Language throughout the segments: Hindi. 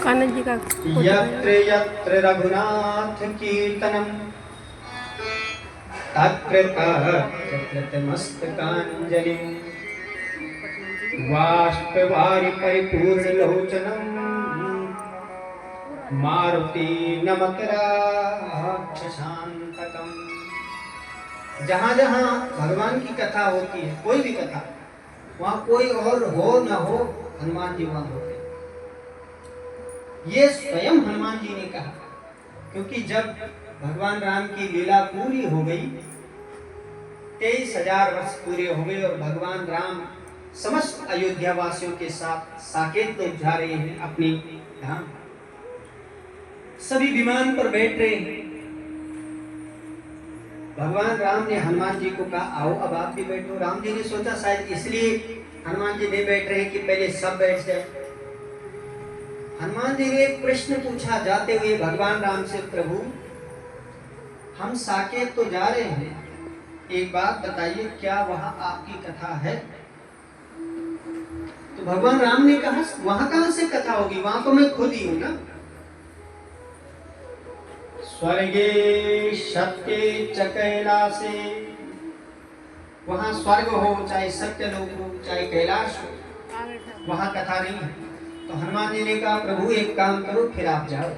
कान्हा जी का यत्र यत्र रघुनाथ कीर्तनम तत्र कृतमस्तकाञ्जलिं बाष्पवारि परिपूर्णलोचनं मारुति नमत राक्षसान्तकम्। जहाँ जहाँ भगवान की कथा होती है, कोई भी कथा, वहाँ कोई और हो न हो, हनुमान जी वहाँ होते हैं। ये स्वयं हनुमान जी ने कहा, क्योंकि जब भगवान राम की लीला पूरी हो गई, 23,000 वर्ष पूरे हो गए और भगवान राम समस्त अयोध्या वासियों के साथ साकेत को जा रहे हैं अपने धाम। सभी विमान पर बैठ रहे हैं। भगवान राम ने हनुमान जी को कहा, आओ अब आप भी बैठो। राम जी ने सोचा शायद इसलिए हनुमान जी नहीं बैठ रहे कि पहले सब बैठ जाए। हनुमान जी ने एक प्रश्न पूछा जाते हुए भगवान राम से, प्रभु हम साकेत तो जा रहे हैं, एक बात बताइए, क्या वहां आपकी कथा है? तो भगवान राम ने कहा, वहां कहां से कथा होगी, वहां तो मैं खुद ही हूं ना। स्वर्गे सत्य च कैलासे, वहां स्वर्ग हो चाहे सत्य लोक हो चाहे कैलाश हो, वहां कथा नहीं है। तो हनुमान जी ने कहा, प्रभु एक काम करो, फिर आप जाओ,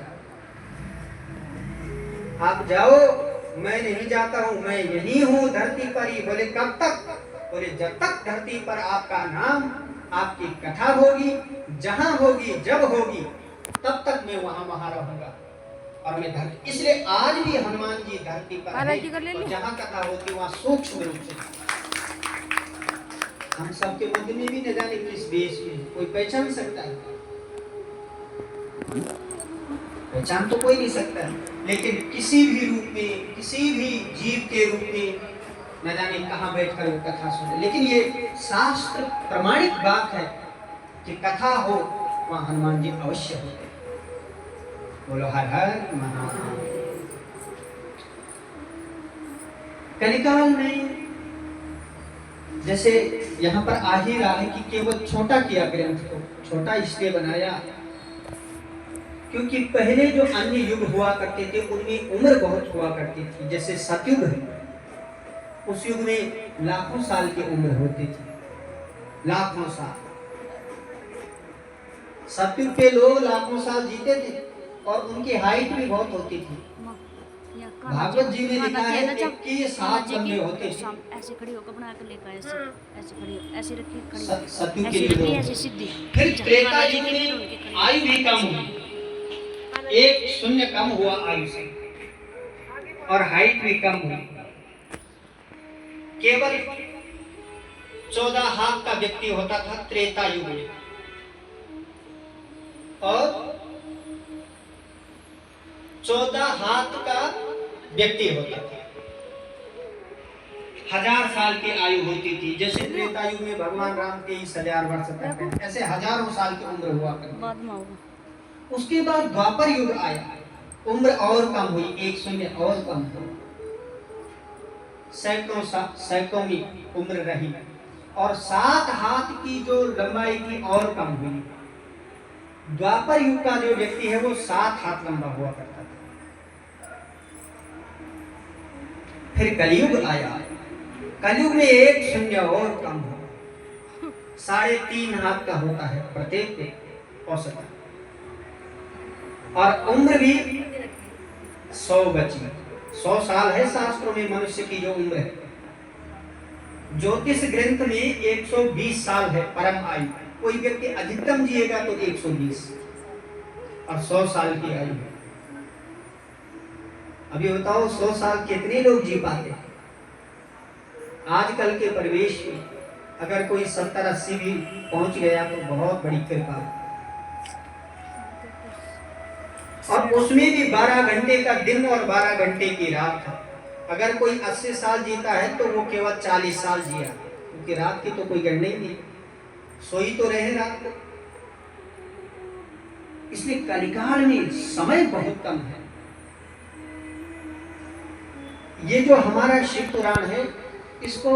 आप जाओ, मैं नहीं जाता हूं, मैं यही हूं धरती पर ही। बोले कब तक? बोले जब तक धरती पर आपका नाम, आपकी कथा होगी, जहां होगी, जब होगी, तब तक मैं वहां रहूंगा। और मैं धरती, इसलिए आज भी हनुमान जी धरती पर है, और जहां कथा होती वहां सूक्ष्म रूप से। हम सबके मध्य में भी न जाने किस देश में कोई पहचान सकता है, पहचान तो कोई नहीं सकता, लेकिन किसी भी रूप में, किसी भी जीव के रूप में न जाने कहाँ बैठकर वो कथा सुने। लेकिन ये शास्त्र प्रमाणित बात है कि कथा हो वहाँ हनुमान जी अवश्य होते। बोलो हर हर महादेव। कलिकाल में जैसे यहाँ पर आ ही रहा है कि केवल छोटा किया ग्रंथ को, छोटा इसलिए बनाया क्योंकि पहले जो अन्य युग हुआ करते थे उनमें उम्र बहुत हुआ करती थी। जैसे सतयुग है, उस युग में लाखों साल की उम्र होती थी, लाखों साल। सतयुग के लोग लाखों साल जीते थे और उनकी हाइट भी बहुत होती थी। भागवत जी में लिखा है कि 7 लंबे होते थे। ऐसे खड़ी होकर बना के लेकर ऐसे खड़ी हो, ऐसे रखी खड़ी, सतयुग के ऐसे रखी, लोग। ऐसे सीधी। फिर त्रेता युग में आयु भी कम हुई, 1 शून्य कम हुआ आयु से, और हाइट भी कम हुई। केवल 14 हाथ का व्यक्ति होता था त्रेता युग में, और 14 हाथ का व्यक्ति होता था। 1000 साल की आयु होती थी। जैसे त्रेता युग में भगवान राम 23,000 वर्ष तक, ऐसे हजारों साल की उम्र हुआ करती। उसके बाद द्वापर युग आया, उम्र और कम हुई, 1 शून्य और कम हुआ, सैकड़ों की उम्र रही, और 7 हाथ की जो लंबाई थी और कम हुई। द्वापर युग का जो व्यक्ति है वो 7 हाथ लंबा हुआ करता था। फिर कलयुग आया, कलयुग में 1 शून्य और कम हो, 3.5 हाथ का होता है प्रत्येक औसत, और उम्र भी 100 बची। 100 साल है शास्त्रों में मनुष्य की जो उम्र है। ज्योतिष ग्रंथ में 120 साल है परम आयु। कोई व्यक्ति अधिकतम जिएगा तो 120, और 100 साल की आयु है। अभी बताओ 100 साल कितने लोग जी पाते हैं? आजकल के परिवेश में अगर कोई 70-80 भी पहुंच गया तो बहुत बड़ी कृपा है। और उसमें भी 12 घंटे का दिन और 12 घंटे की रात है। अगर कोई 80 साल जीता है तो वो केवल 40 साल जिया, क्योंकि रात की तो कोई गणना ही नहीं, सोई तो रहे रात को। इसलिए कलिकाल में समय बहुत कम है। ये जो हमारा शिव पुराण है, इसको